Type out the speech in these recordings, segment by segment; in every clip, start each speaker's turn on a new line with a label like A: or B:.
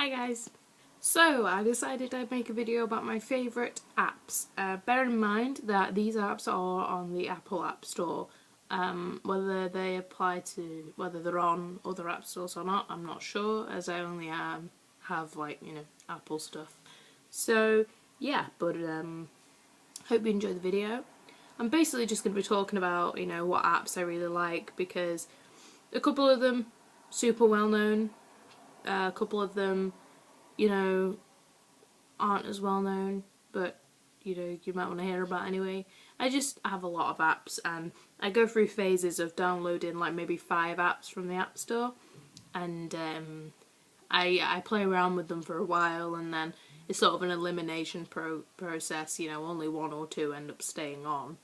A: Hi guys! So I decided I'd make a video about my favourite apps. Bear in mind that these apps are on the Apple App Store. Whether they apply to, whether they're on other app stores or not, I'm not sure, as I only have Apple stuff. So yeah, but hope you enjoy the video. I'm basically just going to be talking about, what apps I really like, because a couple of them super well known, a couple of them, aren't as well known, but you might want to hear about anyway. I just have a lot of apps, and I go through phases of downloading like maybe 5 apps from the App Store, and I play around with them for a while, and then it's sort of an elimination process. Only 1 or 2 end up staying on,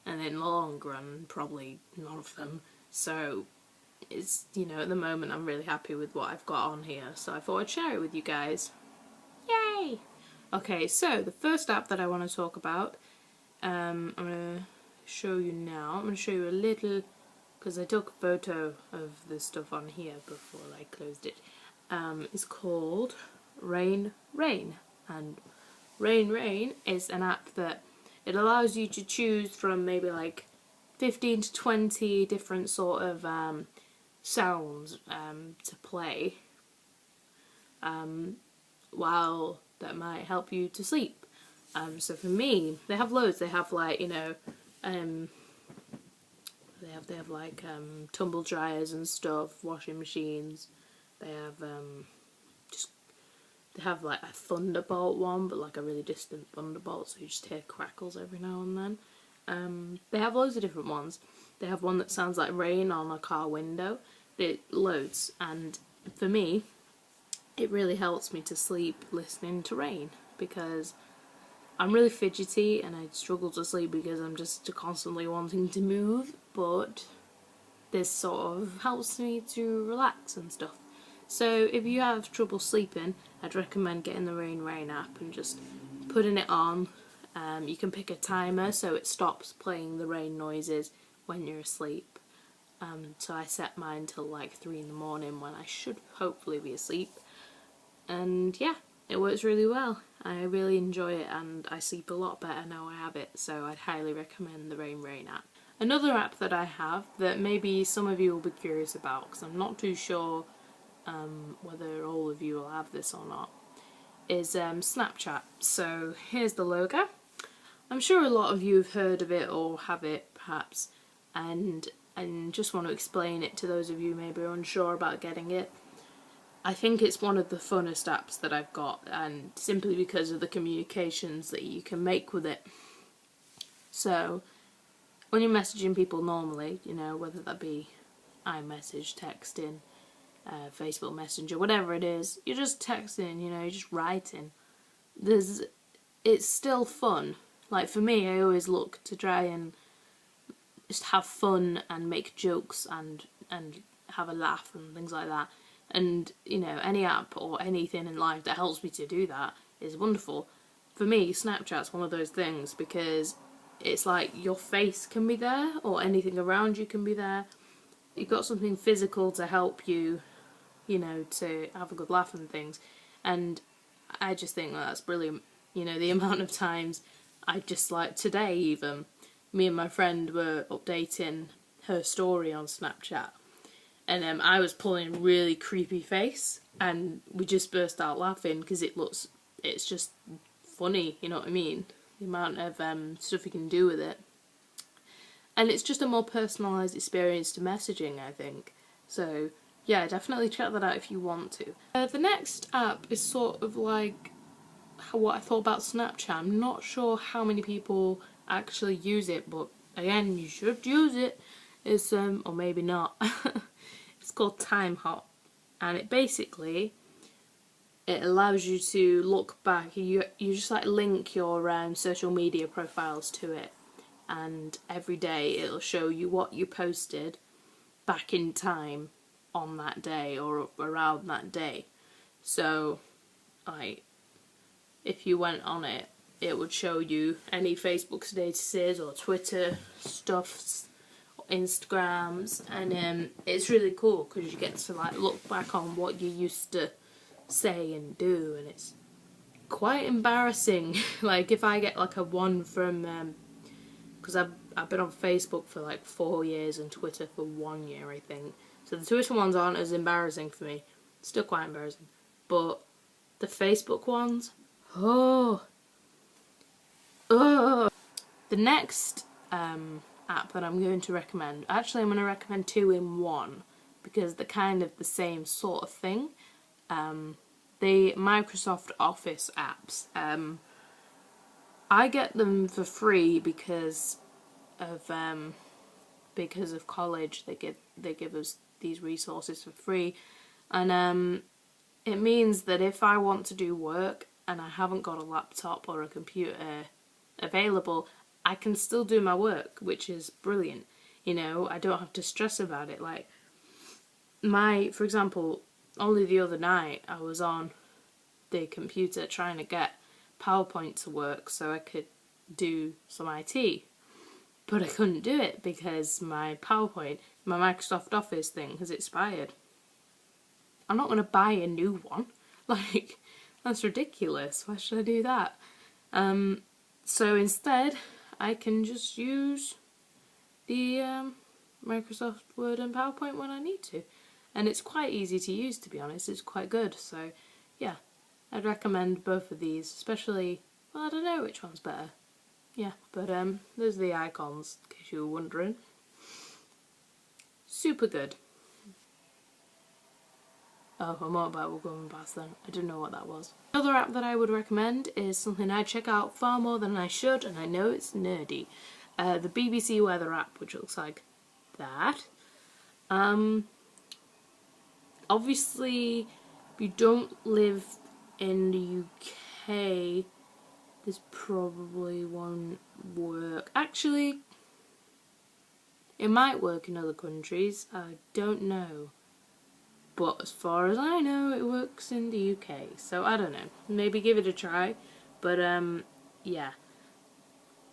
A: and in the long run probably none of them. So it's, at the moment I'm really happy with what I've got on here, so I thought I'd share it with you guys. Yay! Okay, so the first app that I want to talk about, I'm going to show you now. I'm going to show you a little, because I took a photo of the stuff on here before I closed it. It's called Rain. And Rain is an app that it allows you to choose from maybe like 15 to 20 different sort of sounds to play while that might help you to sleep. So for me, they have loads. They have like they have like tumble dryers and stuff, washing machines. They have they have like a thunderbolt one, but like a really distant thunderbolt, so you just hear crackles every now and then. They have loads of different ones. They have one that sounds like rain on a car window. Loads, and for me, it really helps me to sleep listening to rain, because I'm really fidgety and I struggle to sleep because I'm just constantly wanting to move, but this sort of helps me to relax and stuff. So if you have trouble sleeping, I'd recommend getting the Rain app and just putting it on. You can pick a timer so it stops playing the rain noises when you're asleep. So I set mine till like 3 in the morning when I should hopefully be asleep. And yeah, it works really well. I really enjoy it, and I sleep a lot better now I have it, so I'd highly recommend the Rain app. Another app that I have that maybe some of you will be curious about, because I'm not too sure whether all of you will have this or not, is Snapchat. So here's the logo. I'm sure a lot of you have heard of it or have it perhaps, and just want to explain it to those of you maybe unsure about getting it. I think it's one of the funnest apps that I've got, and simply because of the communications that you can make with it. So when you're messaging people normally, whether that be iMessage, texting, Facebook Messenger, whatever it is, you're just texting, you're just writing. It's still fun. Like for me, I always look to try and just have fun and make jokes and have a laugh and things like that. And any app or anything in life that helps me to do that is wonderful. For me, Snapchat's one of those things, because it's like your face can be there or anything around you can be there. You've got something physical to help you, to have a good laugh and things. And I just think that's brilliant. The amount of times I just, like today even, me and my friend were updating her story on Snapchat, and I was pulling a really creepy face, and we just burst out laughing because it's just funny, you know what I mean? The amount of stuff you can do with it. And it's just a more personalised experience to messaging, I think. So yeah, definitely check that out if you want to. The next app is sort of like what I thought about Snapchat. I'm not sure how many people actually use it, but again, you should use it. It's or maybe not. It's called TimeHot, and it basically allows you to look back. You just like link your social media profiles to it, and every day it'll show you what you posted back in time on that day or around that day. So like if you went on it, it would show you any Facebook statuses or Twitter stuffs, Instagrams, and it's really cool because you get to like look back on what you used to say and do, and it's quite embarrassing. Like if I get like a one from, because I've been on Facebook for like 4 years and Twitter for 1 year, I think. So the Twitter ones aren't as embarrassing for me. Still quite embarrassing. But the Facebook ones, oh. The next app that I'm going to recommend, actually I'm going to recommend 2 in 1 because they're kind of the same sort of thing. The Microsoft Office apps. I get them for free because of college. They give us these resources for free, and it means that if I want to do work and I haven't got a laptop or a computer available, I can still do my work, which is brilliant. You know, I don't have to stress about it. Like for example, only the other night I was on the computer trying to get PowerPoint to work so I could do some IT. But I couldn't do it because my PowerPoint, my Microsoft Office thing has expired. I'm not going to buy a new one. Like, that's ridiculous. Why should I do that? So instead, I can just use the Microsoft Word and PowerPoint when I need to. And it's quite easy to use, to be honest. It's quite good. So, yeah, I'd recommend both of these, especially, well, I don't know which one's better. Yeah, but those are the icons, in case you were wondering. Super good. Oh, a motorbike going past then. I didn't know what that was. Another app that I would recommend is something I check out far more than I should, and I know it's nerdy. The BBC Weather app, which looks like that. Obviously, if you don't live in the UK, this probably won't work. Actually, it might work in other countries. I don't know. But as far as I know, it works in the UK. So I don't know. Maybe give it a try. But yeah.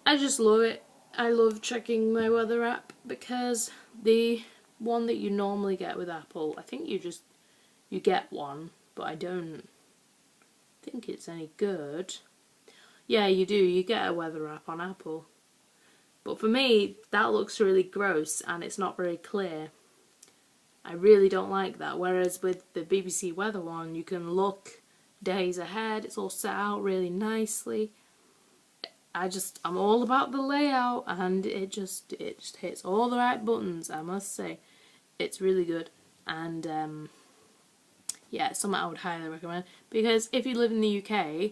A: I just love it. I love checking my weather app because the one that you normally get with Apple, I think you get one, but I don't think it's any good. Yeah, you do. You get a weather app on Apple. But for me, that looks really gross and it's not very clear. I really don't like that. Whereas with the BBC Weather one, you can look days ahead. It's all set out really nicely. I'm all about the layout, and it just hits all the right buttons, I must say. It's really good. And yeah, it's something I would highly recommend. Because if you live in the UK,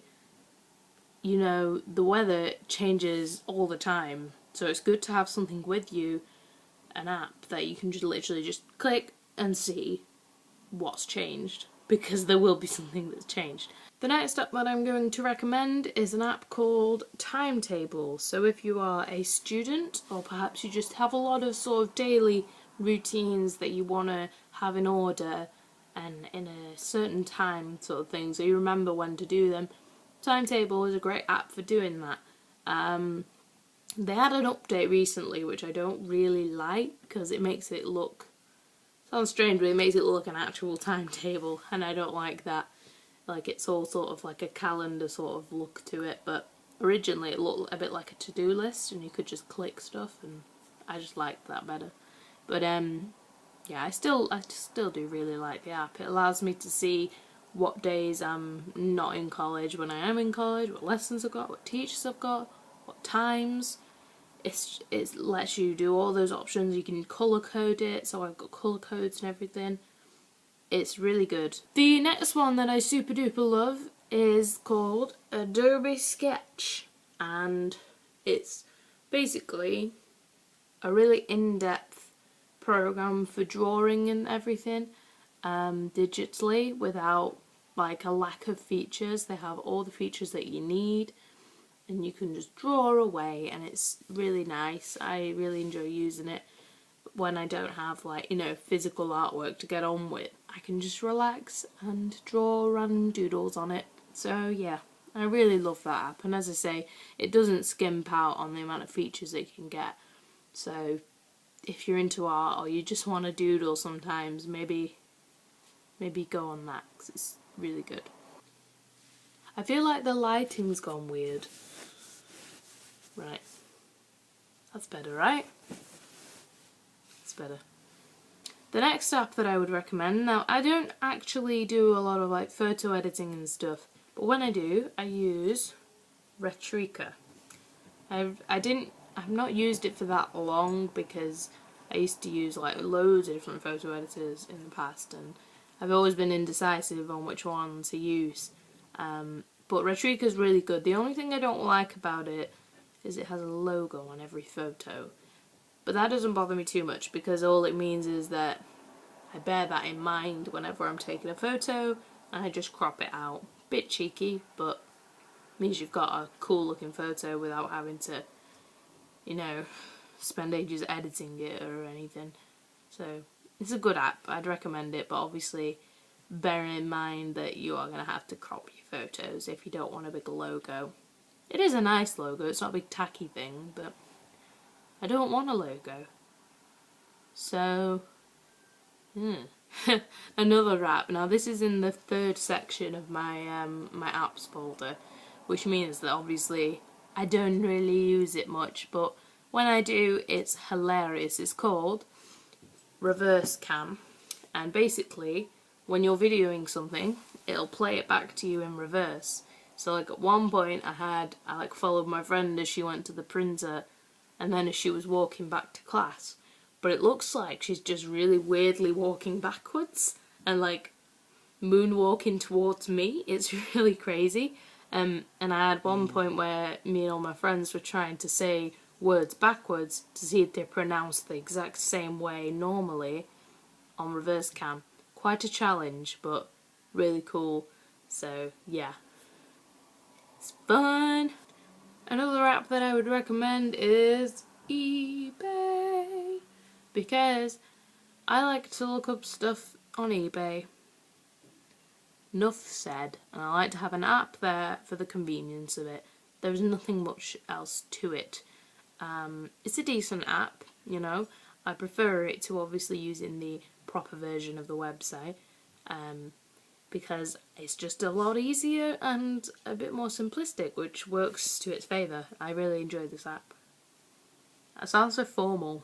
A: you know, the weather changes all the time. So it's good to have something with you, an app that you can just literally just click and see what's changed, because there will be something that's changed. The next app that I'm going to recommend is an app called Timetable. So if you are a student, or perhaps you just have a lot of sort of daily routines that you want to have in order and in a certain time sort of thing, so you remember when to do them, Timetable is a great app for doing that. They had an update recently which I don't really like because it makes it look, sounds strange, but it makes it look like an actual timetable, and I don't like that. Like, it's all sort of like a calendar sort of look to it, but originally it looked a bit like a to-do list and you could just click stuff, and I just liked that better. But yeah, I still do really like the app. It allows me to see what days I'm not in college, when I am in college, what lessons I've got, what teachers I've got, what times. It lets you do all those options. You can colour code it, so I've got colour codes and everything. It's really good. The next one that I super duper love is called Adobe Sketch, and it's basically a really in-depth program for drawing and everything, digitally, without like a lack of features. They have all the features that you need, and you can just draw away, and it's really nice. I really enjoy using it when I don't have, like, you know, physical artwork to get on with. I can just relax and draw random doodles on it. So yeah, I really love that app, and as I say, it doesn't skimp out on the amount of features that you can get. So if you're into art or you just want to doodle sometimes, maybe go on that, 'cause really good. I feel like the lighting's gone weird. Right. That's better, right? That's better. The next app that I would recommend, now I don't actually do a lot of like photo editing and stuff, but when I do, I use Retrica. I've not used it for that long because I used to use like loads of different photo editors in the past, and I've always been indecisive on which one to use. But Retrica is really good. The only thing I don't like about it is it has a logo on every photo. But that doesn't bother me too much because all it means is that I bear that in mind whenever I'm taking a photo and I just crop it out. Bit cheeky, but means you've got a cool looking photo without having to, you know, spend ages editing it or anything. So it's a good app. I'd recommend it, but obviously bear in mind that you are going to have to crop your photos if you don't want a big logo. It is a nice logo, it's not a big tacky thing, but I don't want a logo. So, another app. Now this is in the third section of my my apps folder, which means that obviously I don't really use it much, but when I do, it's hilarious. It's called Reverse Cam, and basically when you're videoing something, it'll play it back to you in reverse. So like at one point I like followed my friend as she went to the printer, and then as she was walking back to class, but it looks like she's just really weirdly walking backwards and like moonwalking towards me. It's really crazy. And I had one point where me and all my friends were trying to say words backwards to see if they pronounced the exact same way normally on reverse cam. Quite a challenge, but really cool. So yeah, it's fun. Another app that I would recommend is eBay, because I like to look up stuff on eBay. Enough said, and I like to have an app there for the convenience of it. There's nothing much else to it. It's a decent app, you know. I prefer it to obviously using the proper version of the website, because it's just a lot easier and a bit more simplistic, which works to its favour. I really enjoy this app. That sounds so formal.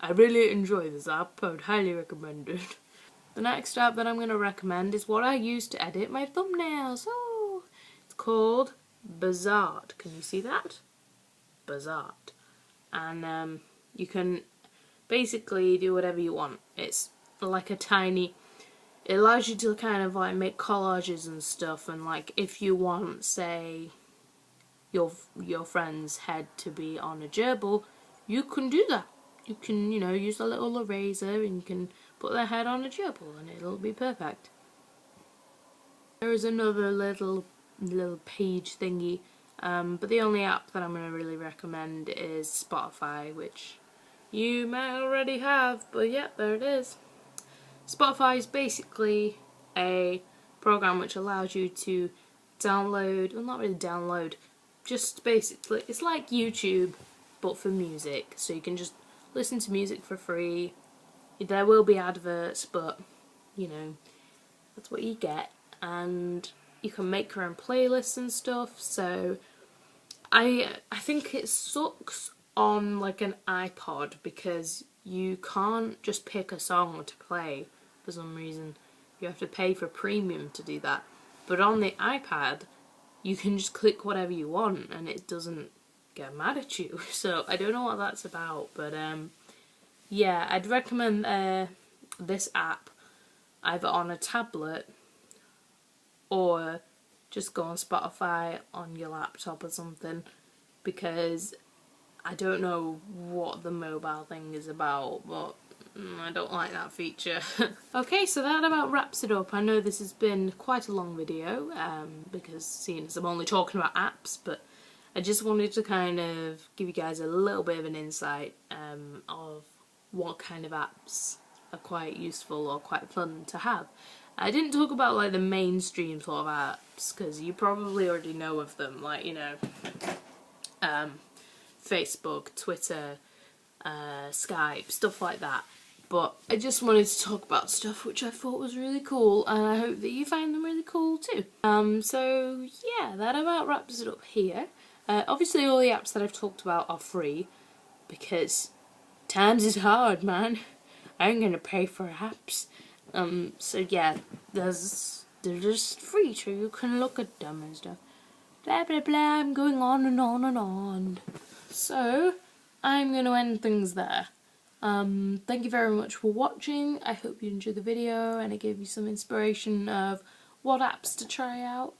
A: I really enjoy this app. I would highly recommend it. The next app that I'm going to recommend is what I use to edit my thumbnails. Oh, it's called Bizart. Can you see that? Bizart. And you can basically do whatever you want. It's like a tiny... It allows you to kind of like make collages and stuff, and like if you want, say, your friend's head to be on a gerbil, you can do that. You can, you know, use a little eraser and you can put their head on a gerbil and it'll be perfect. There is another little page thingy, but the only app that I'm going to really recommend is Spotify, which you may already have, but yeah, there it is. Spotify is basically a program which allows you to download, well not really download, just basically, it's like YouTube but for music, so you can just listen to music for free. There will be adverts, but you know, that's what you get, and you can make your own playlists and stuff. So I think it sucks on like an iPod because you can't just pick a song to play for some reason. You have to pay for premium to do that. But on the iPad, you can just click whatever you want and it doesn't get mad at you. So I don't know what that's about, but yeah, I'd recommend this app either on a tablet or just go on Spotify on your laptop or something, because I don't know what the mobile thing is about, but I don't like that feature. Okay, so that about wraps it up. I know this has been quite a long video, because seeing as I'm only talking about apps, but I just wanted to kind of give you guys a little bit of an insight of what kind of apps are quite useful or quite fun to have. I didn't talk about like the mainstream sort of apps, because you probably already know of them, like, you know, Facebook, Twitter, Skype, stuff like that. But I just wanted to talk about stuff which I thought was really cool, and I hope that you find them really cool too. So yeah, that about wraps it up here. Obviously all the apps that I've talked about are free, because times is hard, man. I ain't gonna pay for apps. So yeah, they're just free, so you can look at them and stuff. Blah blah blah, I'm going on and on and on. So, I'm gonna end things there. Thank you very much for watching. I hope you enjoyed the video and it gave you some inspiration of what apps to try out.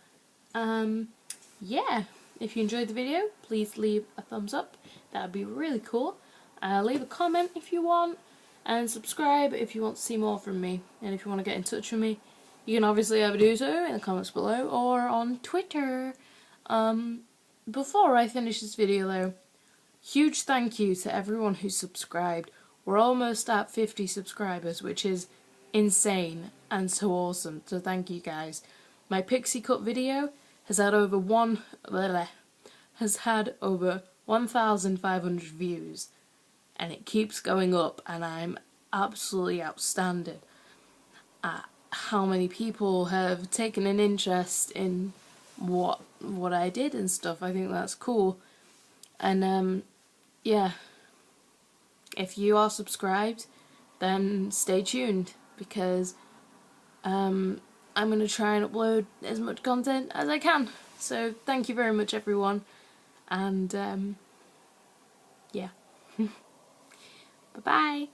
A: Yeah, if you enjoyed the video, please leave a thumbs up. That would be really cool. Leave a comment if you want, and subscribe if you want to see more from me. And if you want to get in touch with me, you can obviously either do so in the comments below or on Twitter. Before I finish this video though, huge thank you to everyone who subscribed. We're almost at 50 subscribers, which is insane and so awesome, so thank you guys. My pixie cut video has had over 1,500 views, and it keeps going up, and I'm absolutely outstanded at how many people have taken an interest in what I did and stuff. I think that's cool. And yeah, if you are subscribed, then stay tuned, because I'm going to try and upload as much content as I can. So thank you very much everyone, and yeah. Bye bye.